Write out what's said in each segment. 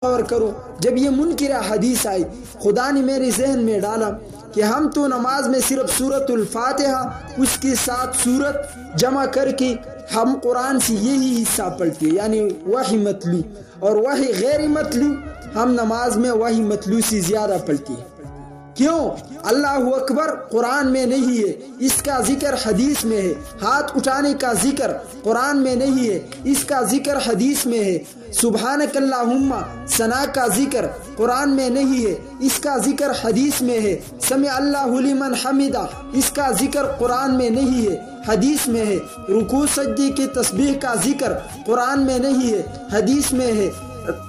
غور کرو، جب یہ منکر حدیث آئی خدا نے میرے ذہن میں ڈالا کہ ہم تو نماز میں صرف سورۃ الفاتحہ اس کے ساتھ سورت جمع کر کے ہم قرآن سے یہی حصہ پڑھتے ہیں، یعنی وحی متلو، اور وحی غیر متلو ہم نماز میں وحی متلو سے زیادہ پڑھتے ہیں۔ کیوں؟ اللہ اکبر قرآن میں نہیں ہے، اس کا ذکر حدیث میں ہے۔ ہاتھ اٹھانے کا ذکر قرآن میں نہیں ہے، اس کا ذکر حدیث میں ہے۔ سبحانک اللہم ثنا کا ذکر قرآن میں نہیں ہے، اس کا ذکر حدیث میں ہے۔ سمع اللہ لمن حمدہ، اس کا ذکر قرآن میں نہیں ہے، حدیث میں ہے۔ رکوع سجدے کی تسبیح کا ذکر قرآن میں نہیں ہے، حدیث میں ہے۔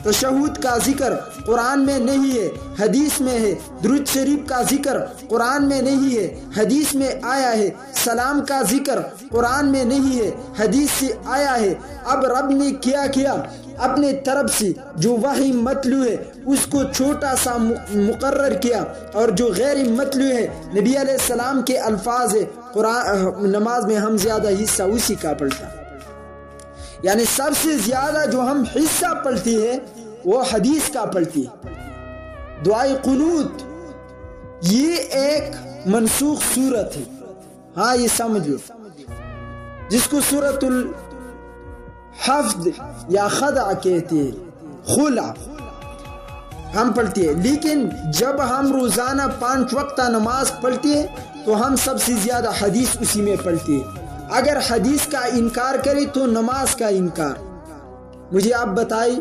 تشہد کا ذکر قرآن میں نہیں ہے، حدیث میں ہے۔ درود شریف کا ذکر قرآن میں نہیں ہے، حدیث میں آیا ہے۔ سلام کا ذکر قرآن میں نہیں ہے، حدیث سے آیا ہے۔ اب رب نے کیا کیا؟ اپنے طرف سے جو وحی متلو ہے اس کو چھوٹا سا مقرر کیا، اور جو غیر متلو ہے نبی علیہ السلام کے الفاظ ہے، قرآن نماز میں ہم زیادہ حصہ اسی کا پڑھتا، یعنی سب سے زیادہ جو ہم حصہ پڑھتی ہے وہ حدیث کا پڑھتی ہے۔ دعائے قنوت یہ ایک منسوخ صورت ہے، ہاں یہ سمجھ لو، جس کو سورۃ الحفظ یا خضع کہتے ہیں، خلع ہم پڑھتے ہیں۔ لیکن جب ہم روزانہ 5 وقتہ نماز پڑھتے ہیں تو ہم سب سے زیادہ حدیث اسی میں پڑھتے ہیں۔ اگر حدیث کا انکار کرے تو نماز کا انکار۔ مجھے آپ بتائی،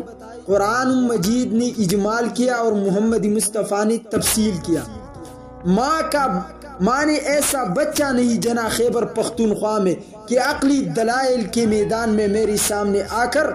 قرآن مجید نے اجمال کیا اور محمد مصطفیٰ نے تفصیل کیا۔ ماں نے ایسا بچہ نہیں جنا خیبر پختونخوا میں کہ عقلی دلائل کے میدان میں میرے سامنے آ کر